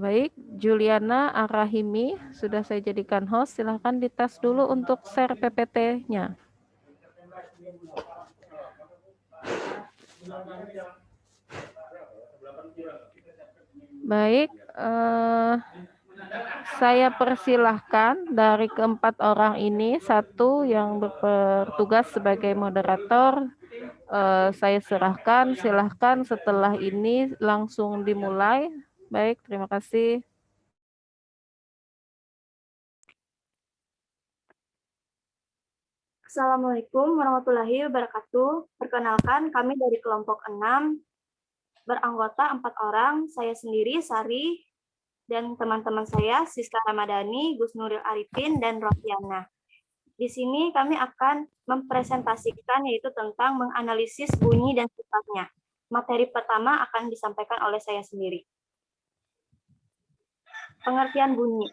Baik, Juliana Arahimi sudah saya jadikan host. Silahkan dites dulu untuk share PPT-nya. Baik, saya persilahkan dari keempat orang ini, satu yang bertugas sebagai moderator, saya serahkan, silahkan setelah ini langsung dimulai. Baik, terima kasih. Assalamualaikum warahmatullahi wabarakatuh. Perkenalkan, kami dari kelompok 6, beranggota 4 orang, saya sendiri, Sari, dan teman-teman saya, Siska Ramadhani, Gus Nuril Arifin, dan Rofiana. Di sini kami akan mempresentasikan yaitu tentang menganalisis bunyi dan sifatnya. Materi pertama akan disampaikan oleh saya sendiri. Pengertian bunyi.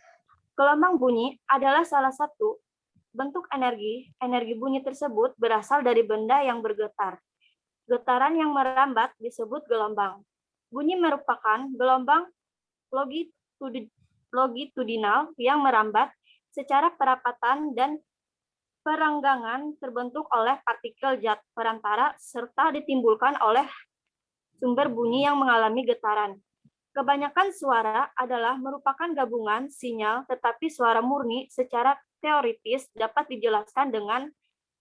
Gelombang bunyi adalah salah satu bentuk energi. Energi bunyi tersebut berasal dari benda yang bergetar. Getaran yang merambat disebut gelombang. Bunyi merupakan gelombang longitudinal yang merambat secara perapatan dan perenggangan terbentuk oleh partikel zat perantara serta ditimbulkan oleh sumber bunyi yang mengalami getaran. Kebanyakan suara adalah merupakan gabungan sinyal, tetapi suara murni secara teoritis dapat dijelaskan dengan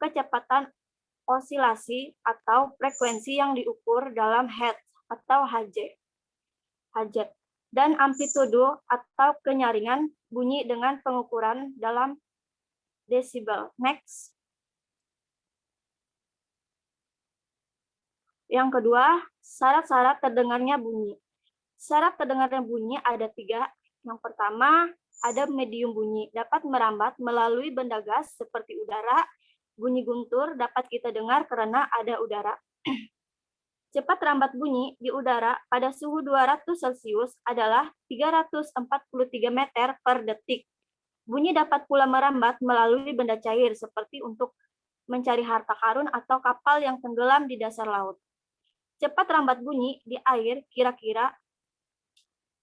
kecepatan osilasi atau frekuensi yang diukur dalam hertz atau Hz, dan amplitudo atau kenyaringan bunyi dengan pengukuran dalam desibel. Next. Yang kedua, syarat-syarat terdengarnya bunyi. Syarat terdengarnya bunyi ada 3. Yang pertama, ada medium bunyi, dapat merambat melalui benda gas seperti udara. Bunyi guntur dapat kita dengar karena ada udara. Cepat rambat bunyi di udara pada suhu 200 Celcius adalah 343 meter per detik. Bunyi dapat pula merambat melalui benda cair seperti untuk mencari harta karun atau kapal yang tenggelam di dasar laut. Cepat rambat bunyi di air kira-kira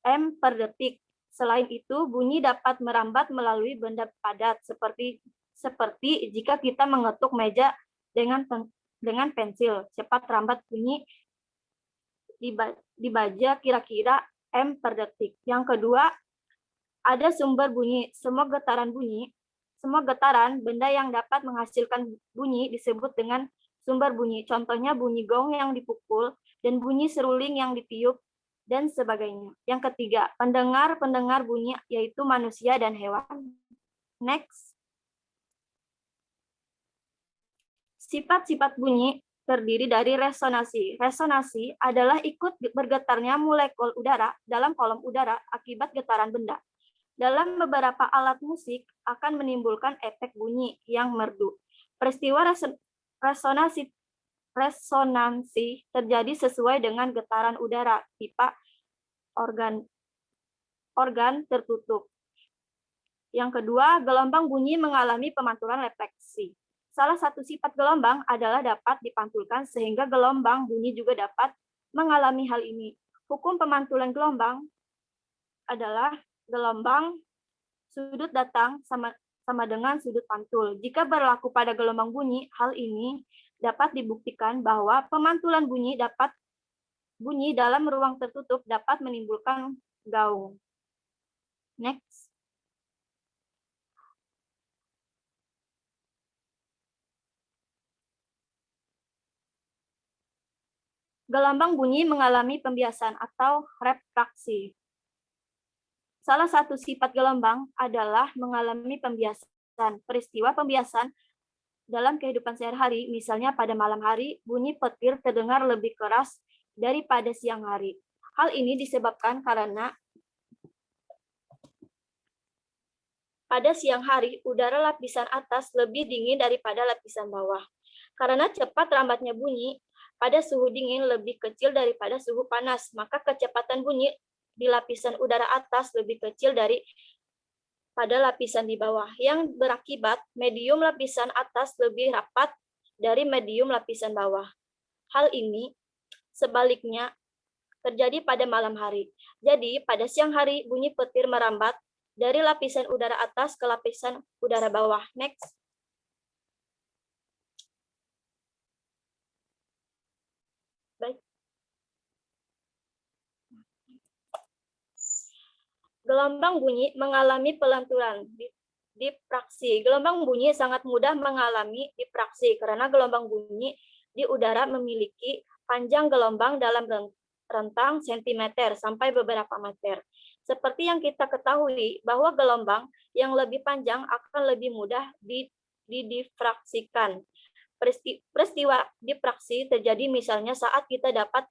m per detik. Selain itu, bunyi dapat merambat melalui benda padat seperti jika kita mengetuk meja dengan pensil. Cepat rambat bunyi di baja kira-kira m per detik. Yang kedua, ada sumber bunyi. Semua getaran benda yang dapat menghasilkan bunyi disebut dengan sumber bunyi. Contohnya bunyi gong yang dipukul dan bunyi seruling yang ditiup dan sebagainya. Yang ketiga, pendengar bunyi yaitu manusia dan hewan. Next. Sifat-sifat bunyi terdiri dari resonansi. Resonansi adalah ikut bergetarnya molekul udara dalam kolom udara akibat getaran benda. Dalam beberapa alat musik akan menimbulkan efek bunyi yang merdu. Peristiwa resonansi terjadi sesuai dengan getaran udara pipa organ tertutup. Yang kedua, gelombang bunyi mengalami pemantulan refleksi. Salah satu sifat gelombang adalah dapat dipantulkan sehingga gelombang bunyi juga dapat mengalami hal ini. Hukum pemantulan gelombang adalah gelombang sudut datang sama dengan sudut pantul. Jika berlaku pada gelombang bunyi, hal ini dapat dibuktikan bahwa pemantulan bunyi dalam ruang tertutup dapat menimbulkan gaung. Next. Gelombang bunyi mengalami pembiasan atau refraksi. Salah satu sifat gelombang adalah mengalami pembiasan. Peristiwa pembiasan dalam kehidupan sehari-hari, misalnya pada malam hari, bunyi petir terdengar lebih keras daripada siang hari. Hal ini disebabkan karena pada siang hari, udara lapisan atas lebih dingin daripada lapisan bawah. Karena cepat rambatnya bunyi, pada suhu dingin lebih kecil daripada suhu panas, maka kecepatan bunyi di lapisan udara atas lebih kecil pada lapisan di bawah, yang berakibat medium lapisan atas lebih rapat dari medium lapisan bawah. Hal ini sebaliknya terjadi pada malam hari. Jadi, pada siang hari, bunyi petir merambat dari lapisan udara atas ke lapisan udara bawah. Next. Baik. Gelombang bunyi mengalami pelanturan. Dipraksi. Gelombang bunyi sangat mudah mengalami dipraksi karena gelombang bunyi di udara memiliki panjang gelombang dalam rentang sentimeter sampai beberapa meter. Seperti yang kita ketahui bahwa gelombang yang lebih panjang akan lebih mudah didifraksikan. Peristiwa dipraksi terjadi misalnya saat kita dapat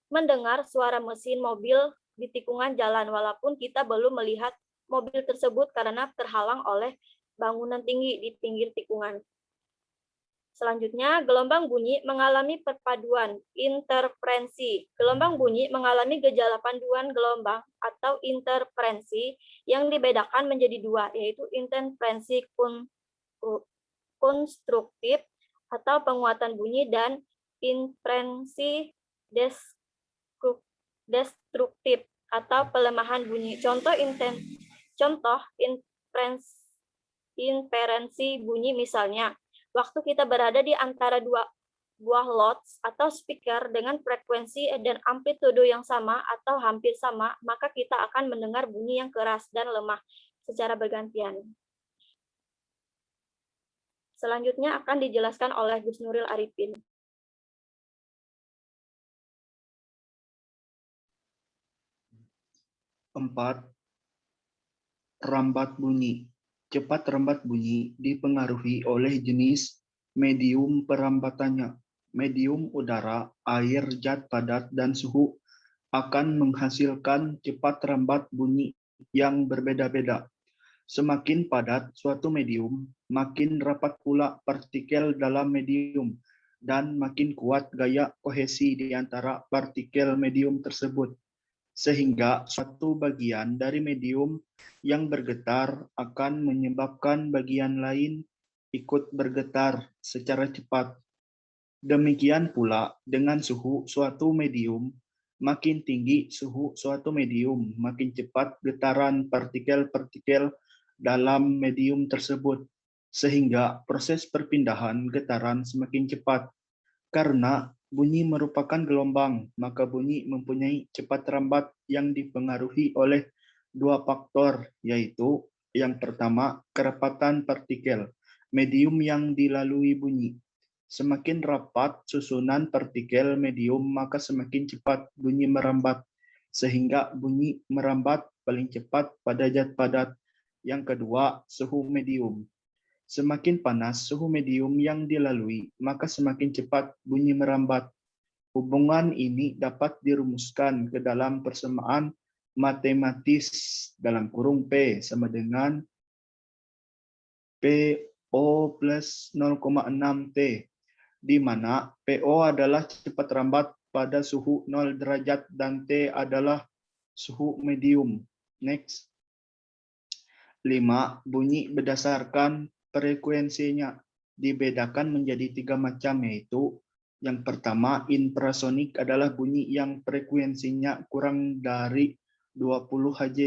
mendengar suara mesin mobil di tikungan jalan walaupun kita belum melihat mobil tersebut karena terhalang oleh bangunan tinggi di pinggir tikungan. Selanjutnya, gelombang bunyi mengalami perpaduan, interferensi. Gelombang bunyi mengalami gejala panduan gelombang atau interferensi yang dibedakan menjadi dua, yaitu interferensi konstruktif atau penguatan bunyi dan interferensi destruktif atau pelemahan bunyi. Contoh inferensi bunyi misalnya, waktu kita berada di antara dua buah lots atau speaker dengan frekuensi dan amplitudo yang sama atau hampir sama, maka kita akan mendengar bunyi yang keras dan lemah secara bergantian. Selanjutnya akan dijelaskan oleh Gus Nuril Arifin. Empat, rambat bunyi. Cepat rambat bunyi dipengaruhi oleh jenis medium perambatannya. Medium udara, air, zat padat, dan suhu akan menghasilkan cepat rambat bunyi yang berbeda-beda. Semakin padat suatu medium, makin rapat pula partikel dalam medium, dan makin kuat gaya kohesi di antara partikel medium tersebut. Sehingga suatu bagian dari medium yang bergetar akan menyebabkan bagian lain ikut bergetar secara cepat. Demikian pula dengan suhu suatu medium, makin tinggi suhu suatu medium, makin cepat getaran partikel-partikel dalam medium tersebut, sehingga proses perpindahan getaran semakin cepat. Karena bunyi merupakan gelombang, maka bunyi mempunyai cepat rambat yang dipengaruhi oleh dua faktor, yaitu yang pertama, kerapatan partikel, medium yang dilalui bunyi. Semakin rapat susunan partikel medium, maka semakin cepat bunyi merambat, sehingga bunyi merambat paling cepat pada zat padat. Yang kedua, suhu medium. Semakin panas suhu medium yang dilalui, maka semakin cepat bunyi merambat. Hubungan ini dapat dirumuskan ke dalam persamaan matematis dalam kurung P sama dengan PO plus 0,6 T, di mana PO adalah cepat rambat pada suhu 0 derajat dan T adalah suhu medium. Next. 5. Bunyi berdasarkan frekuensinya dibedakan menjadi 3 macam, yaitu yang pertama, infrasonik adalah bunyi yang frekuensinya kurang dari 20 Hz.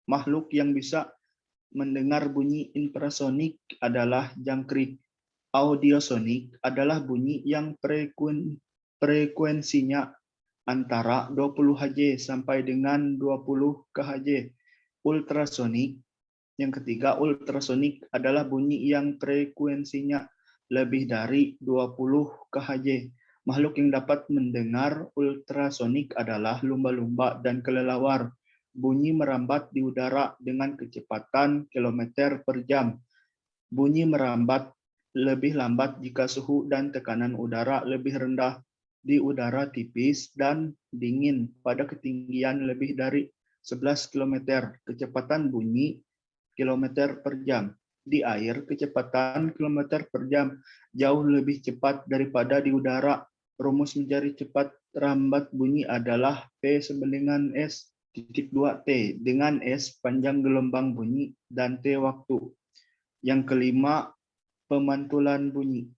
Makhluk yang bisa mendengar bunyi infrasonik adalah jangkrik. Audiosonik adalah bunyi yang frekuensinya antara 20 Hz sampai dengan 20 kHz. Ultrasonik. Yang ketiga, ultrasonik adalah bunyi yang frekuensinya lebih dari 20 kHz. Makhluk yang dapat mendengar ultrasonik adalah lumba-lumba dan kelelawar. Bunyi merambat di udara dengan kecepatan kilometer per jam. Bunyi merambat lebih lambat jika suhu dan tekanan udara lebih rendah. Di udara tipis dan dingin pada ketinggian lebih dari 11 km, kecepatan bunyi kilometer per jam. Di air, kecepatan kilometer per jam jauh lebih cepat daripada di udara. Rumus mencari cepat rambat bunyi adalah P sama dengan S.2T, dengan S panjang gelombang bunyi dan T waktu. Yang kelima, pemantulan bunyi.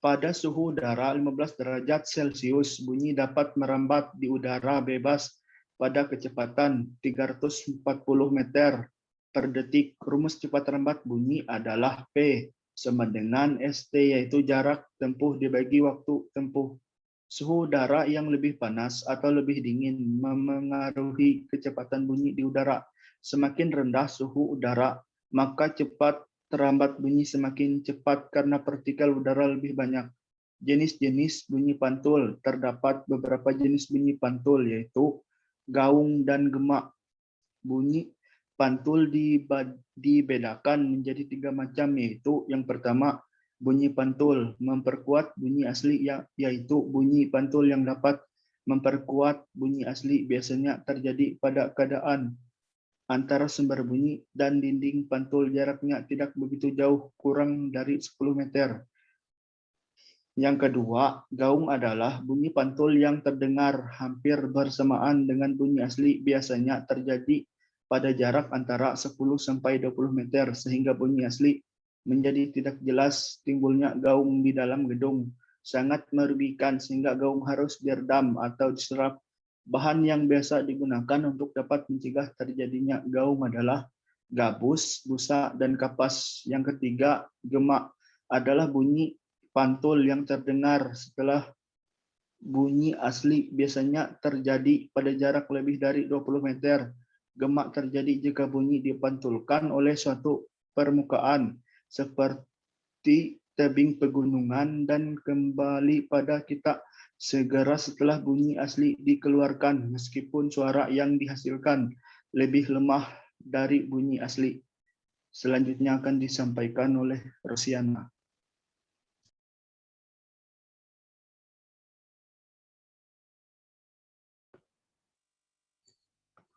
Pada suhu udara 15 derajat Celcius, bunyi dapat merambat di udara bebas pada kecepatan 340 meter per detik. Rumus cepat rambat bunyi adalah P sama dengan ST, yaitu jarak tempuh dibagi waktu tempuh. Suhu udara yang lebih panas atau lebih dingin memengaruhi kecepatan bunyi di udara. Semakin rendah suhu udara, maka cepat terambat bunyi semakin cepat karena partikel udara lebih banyak. Jenis-jenis bunyi pantul. Terdapat beberapa jenis bunyi pantul, yaitu gaung dan gemak. Bunyi pantul dibedakan menjadi 3 macam, yaitu yang pertama, bunyi pantul memperkuat bunyi asli, yaitu bunyi pantul yang dapat memperkuat bunyi asli biasanya terjadi pada keadaan antara sumber bunyi dan dinding pantul jaraknya tidak begitu jauh, kurang dari 10 meter. Yang kedua, gaung adalah bunyi pantul yang terdengar hampir bersamaan dengan bunyi asli, biasanya terjadi pada jarak antara 10 sampai 20 meter, sehingga bunyi asli menjadi tidak jelas. Timbulnya gaung di dalam gedung sangat merugikan, sehingga gaung harus diredam atau diserap. Bahan yang biasa digunakan untuk dapat mencegah terjadinya gaung adalah gabus, busa, dan kapas. Yang ketiga, gemak adalah bunyi pantul yang terdengar setelah bunyi asli, biasanya terjadi pada jarak lebih dari 20 meter. Gemak terjadi jika bunyi dipantulkan oleh suatu permukaan seperti tebing pegunungan dan kembali pada kita segera setelah bunyi asli dikeluarkan, meskipun suara yang dihasilkan lebih lemah dari bunyi asli. Selanjutnya akan disampaikan oleh Rosiana.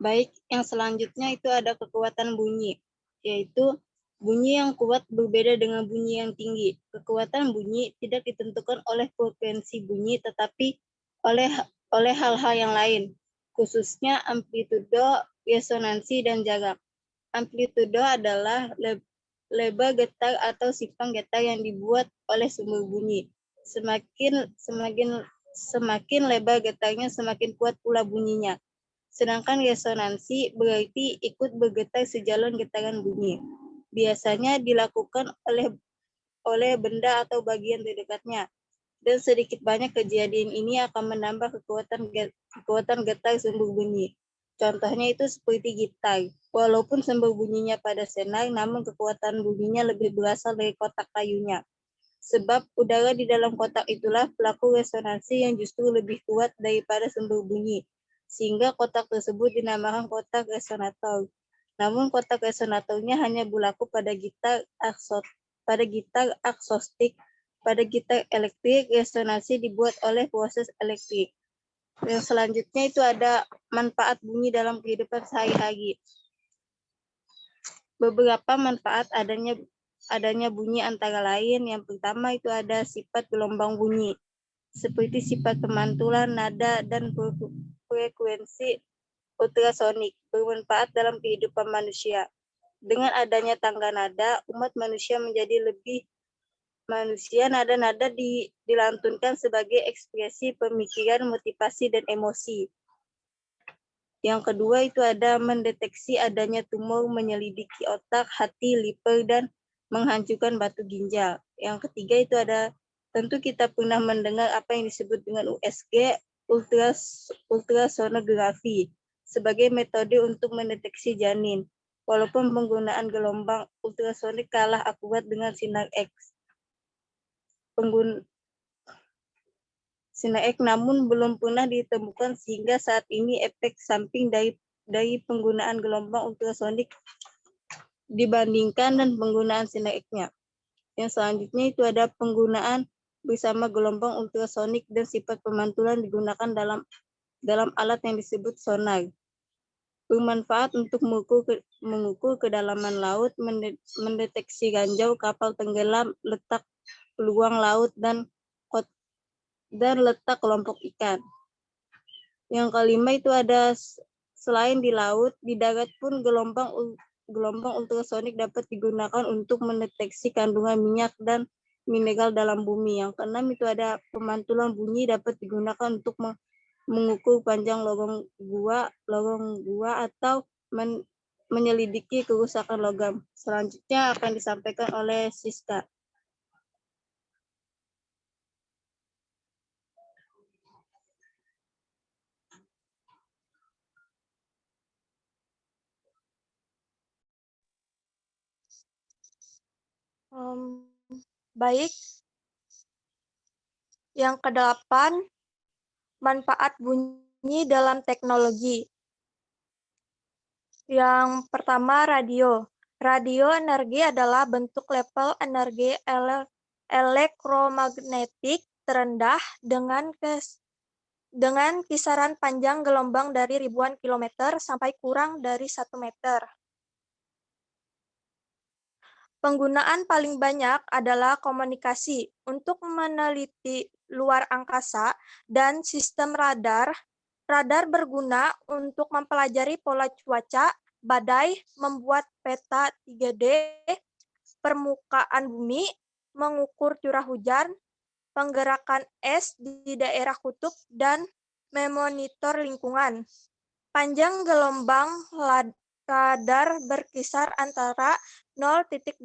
Baik, yang selanjutnya itu ada kekuatan bunyi, yaitu bunyi yang kuat berbeda dengan bunyi yang tinggi. Kekuatan bunyi tidak ditentukan oleh frekuensi bunyi, tetapi oleh hal-hal yang lain, khususnya amplitudo, resonansi, dan jarak. Amplitudo adalah leba getar atau simpang getar yang dibuat oleh sumber bunyi. Semakin lebar getarnya, semakin kuat pula bunyinya. Sedangkan resonansi berarti ikut bergetar sejalan getaran bunyi. Biasanya dilakukan oleh benda atau bagian terdekatnya. Dan sedikit banyak kejadian ini akan menambah kekuatan getar sumber bunyi. Contohnya itu seperti gitar. Walaupun sumber bunyinya pada senar, namun kekuatan bunyinya lebih berasal dari kotak kayunya. Sebab udara di dalam kotak itulah pelaku resonansi yang justru lebih kuat daripada sumber bunyi, sehingga kotak tersebut dinamakan kotak resonator. Namun kotak resonatornya hanya berlaku pada gitar akustik. Pada gitar elektrik, resonansi dibuat oleh proses elektrik. Yang selanjutnya itu ada manfaat bunyi dalam kehidupan sehari-hari. Beberapa manfaat adanya bunyi antara lain. Yang pertama itu ada sifat gelombang bunyi, seperti sifat pemantulan, nada, dan frekuensi ultrasonik, bermanfaat dalam kehidupan manusia. Dengan adanya tangga nada, umat manusia menjadi lebih manusia. Nada-nada dilantunkan sebagai ekspresi pemikiran, motivasi, dan emosi. Yang kedua itu ada mendeteksi adanya tumor menyelidiki otak, hati, liver, dan menghancurkan batu ginjal. Yang ketiga itu ada, tentu kita pernah mendengar apa yang disebut dengan USG, ultrasonografi, sebagai metode untuk mendeteksi janin. Walaupun penggunaan gelombang ultrasonik kalah akurat dengan sinar X. Sinar X namun belum pernah ditemukan, sehingga saat ini efek samping dari penggunaan gelombang ultrasonik dibandingkan dan penggunaan sinar X-nya. Yang selanjutnya itu ada penggunaan bersama gelombang ultrasonik dan sifat pemantulan digunakan dalam alat yang disebut sonar. Bermanfaat untuk mengukur kedalaman laut, mendeteksi ranjau kapal tenggelam, letak peluang laut, dan letak kelompok ikan. Yang kelima itu ada, selain di laut, di darat pun gelombang ultrasonik dapat digunakan untuk mendeteksi kandungan minyak dan mineral dalam bumi. Yang keenam itu ada pemantulan bunyi dapat digunakan untuk mengukur panjang lorong gua atau menyelidiki kerusakan logam. Selanjutnya akan disampaikan oleh Siska. Baik, yang kedelapan, manfaat bunyi dalam teknologi. Yang pertama, radio. Radio energi adalah bentuk level energi elektromagnetik terendah dengan kisaran panjang gelombang dari ribuan kilometer sampai kurang dari 1 meter. Penggunaan paling banyak adalah komunikasi untuk meneliti luar angkasa dan sistem radar. Radar berguna untuk mempelajari pola cuaca, badai, membuat peta 3D, permukaan bumi, mengukur curah hujan, penggerakan es di daerah kutub, dan memonitor lingkungan. Panjang gelombang radar berkisar antara 0,8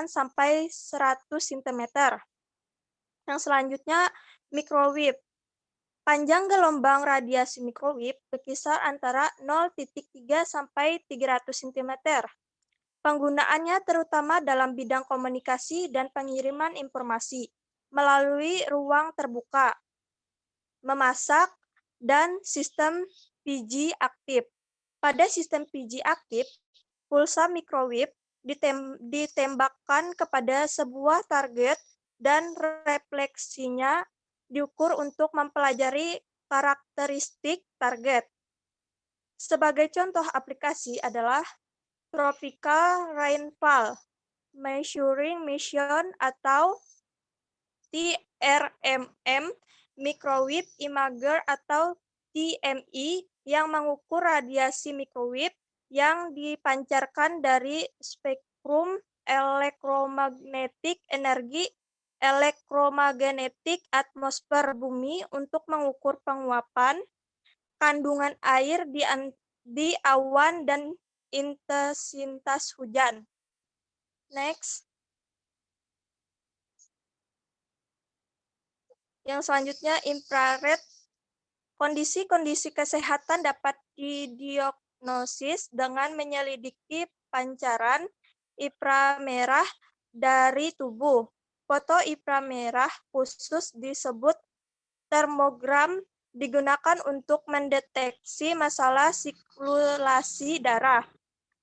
sampai 100 cm. Yang selanjutnya, microwave. Panjang gelombang radiasi microwave berkisar antara 0,3 sampai 300 cm. Penggunaannya terutama dalam bidang komunikasi dan pengiriman informasi melalui ruang terbuka, memasak, dan sistem PG aktif. Pada sistem PG aktif, pulsa microwave ditembakkan kepada sebuah target dan refleksinya diukur untuk mempelajari karakteristik target. Sebagai contoh aplikasi adalah Tropical Rainfall Measuring Mission atau TRMM, Microwave Imager atau TMI yang mengukur radiasi microwave yang dipancarkan dari spektrum elektromagnetik energi elektromagnetik atmosfer bumi untuk mengukur penguapan, kandungan air di awan, dan intensitas hujan. Next. Yang selanjutnya, infrared. Kondisi-kondisi kesehatan dapat didiagnosis dengan menyelidiki pancaran inframerah dari tubuh. Foto inframerah khusus disebut termogram digunakan untuk mendeteksi masalah sirkulasi darah,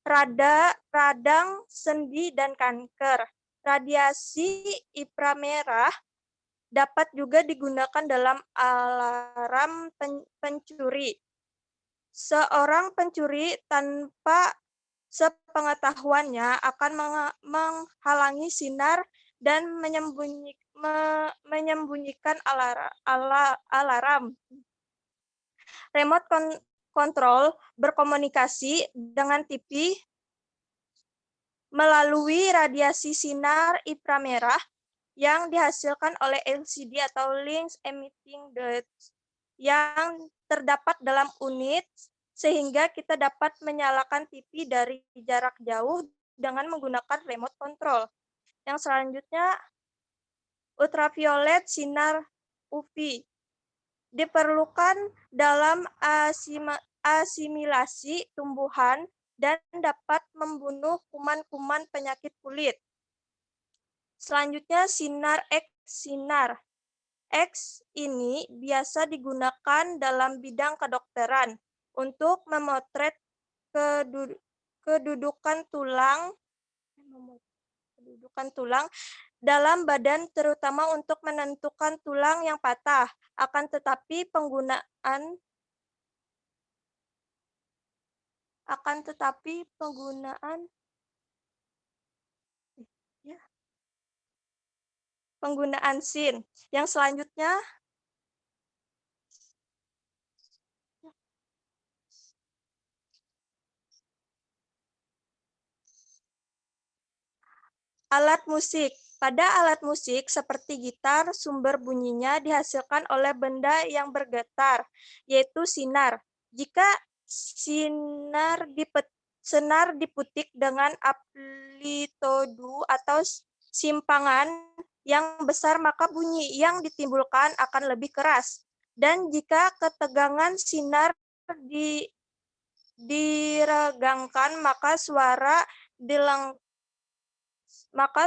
radang, sendi, dan kanker. Radiasi inframerah dapat juga digunakan dalam alarm pencuri. Seorang pencuri tanpa sepengetahuannya akan menghalangi sinar dan menyembunyikan alarm. Remote control berkomunikasi dengan TV melalui radiasi sinar inframerah yang dihasilkan oleh LCD atau Lens Emitting Diode yang terdapat dalam unit, sehingga kita dapat menyalakan TV dari jarak jauh dengan menggunakan remote control. Yang selanjutnya, ultraviolet sinar UV diperlukan dalam asimilasi tumbuhan dan dapat membunuh kuman-kuman penyakit kulit. Selanjutnya, sinar X-sinar. X ini biasa digunakan dalam bidang kedokteran untuk memotret kedudukan tulang dalam badan, terutama untuk menentukan tulang yang patah. Akan tetapi penggunaan SIN. Yang selanjutnya, alat musik. Pada alat musik seperti gitar, sumber bunyinya dihasilkan oleh benda yang bergetar, yaitu sinar. Jika senar diputik dengan amplitudo atau simpangan yang besar, maka bunyi yang ditimbulkan akan lebih keras. Dan jika ketegangan sinar diregangkan, maka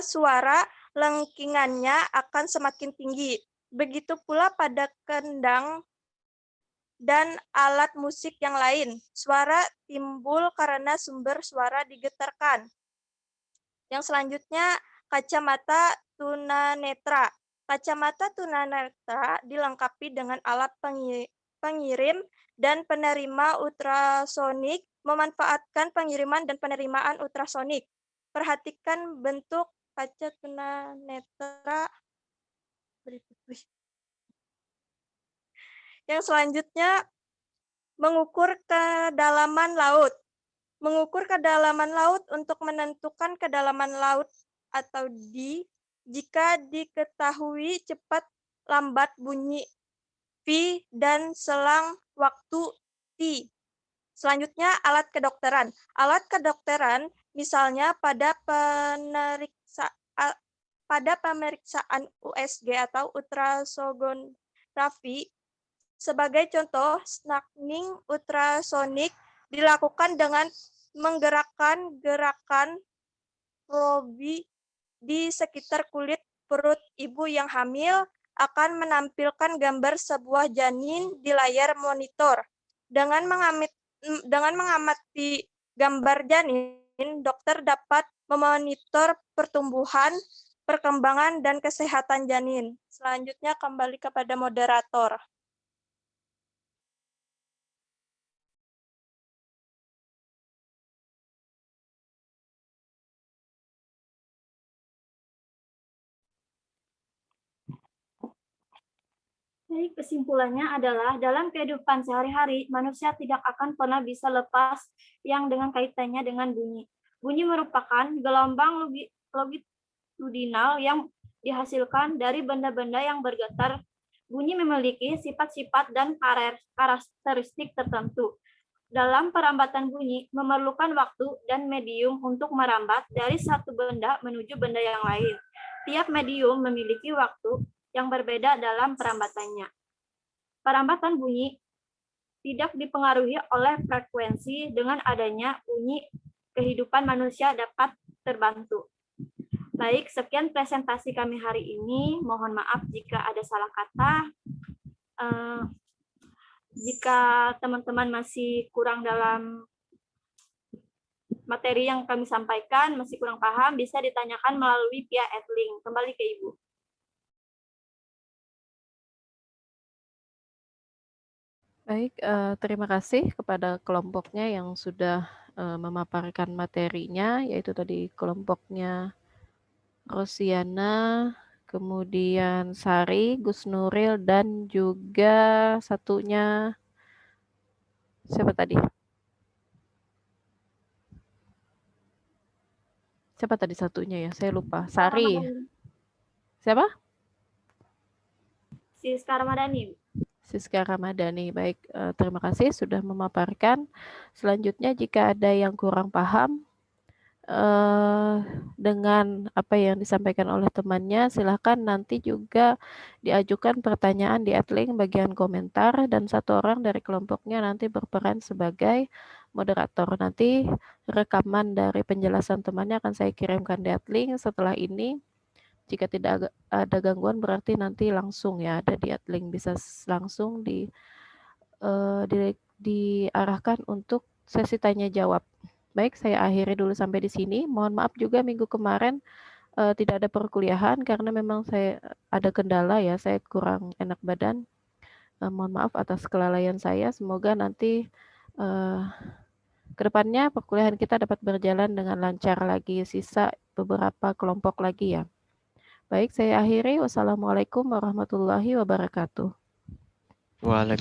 suara lengkingannya akan semakin tinggi. Begitu pula pada kendang dan alat musik yang lain. Suara timbul karena sumber suara digetarkan. Yang selanjutnya, kacamata tunanetra. Kacamata tunanetra dilengkapi dengan alat pengirim dan penerima ultrasonik, memanfaatkan pengiriman dan penerimaan ultrasonik. Perhatikan bentuk kaca tunanetra berikut. Yang selanjutnya, mengukur kedalaman laut. Mengukur kedalaman laut untuk menentukan kedalaman laut atau jika diketahui cepat lambat bunyi V dan selang waktu T. Selanjutnya, alat kedokteran. Alat kedokteran misalnya pada pemeriksaan USG atau ultrasonografi. Sebagai contoh, scanning ultrasonik dilakukan dengan menggerakkan gerakan probe di sekitar kulit perut ibu yang hamil, akan menampilkan gambar sebuah janin di layar monitor. Dengan mengamati gambar janin, dokter dapat memonitor pertumbuhan, perkembangan, dan kesehatan janin. Selanjutnya kembali kepada moderator. Jadi kesimpulannya adalah dalam kehidupan sehari-hari, manusia tidak akan pernah bisa lepas yang dengan kaitannya dengan bunyi. Bunyi merupakan gelombang longitudinal yang dihasilkan dari benda-benda yang bergetar. Bunyi memiliki sifat-sifat dan karakteristik tertentu. Dalam perambatan bunyi, memerlukan waktu dan medium untuk merambat dari satu benda menuju benda yang lain. Tiap medium memiliki waktu yang berbeda dalam perambatannya. Perambatan bunyi tidak dipengaruhi oleh frekuensi. Dengan adanya bunyi, kehidupan manusia dapat terbantu. Baik, sekian presentasi kami hari ini. Mohon maaf jika ada salah kata. Jika teman-teman masih kurang dalam materi yang kami sampaikan, masih kurang paham, bisa ditanyakan melalui via Adlink. Kembali ke Ibu. Baik, terima kasih kepada kelompoknya yang sudah memaparkan materinya, yaitu tadi kelompoknya Rosiana, kemudian Sari, Gus Nuril, dan juga satunya siapa tadi? Siapa tadi satunya ya? Saya lupa. Sari. Siapa? Siska Ramadhani. Siska Ramadhani. Baik, terima kasih sudah memaparkan. Selanjutnya jika ada yang kurang paham dengan apa yang disampaikan oleh temannya, silahkan nanti juga diajukan pertanyaan di Adlink bagian komentar, dan satu orang dari kelompoknya nanti berperan sebagai moderator. Nanti rekaman dari penjelasan temannya akan saya kirimkan di Adlink setelah ini. Jika tidak ada gangguan berarti nanti langsung ya ada di Adlink, bisa langsung diarahkan untuk sesi tanya jawab. Baik, saya akhiri dulu sampai di sini. Mohon maaf juga minggu kemarin tidak ada perkuliahan karena memang saya ada kendala ya, saya kurang enak badan. Mohon maaf atas kelalaian saya. Semoga nanti kedepannya perkuliahan kita dapat berjalan dengan lancar lagi, sisa beberapa kelompok lagi ya. Baik, saya akhiri. Wassalamualaikum warahmatullahi wabarakatuh. Waalaikumsalam.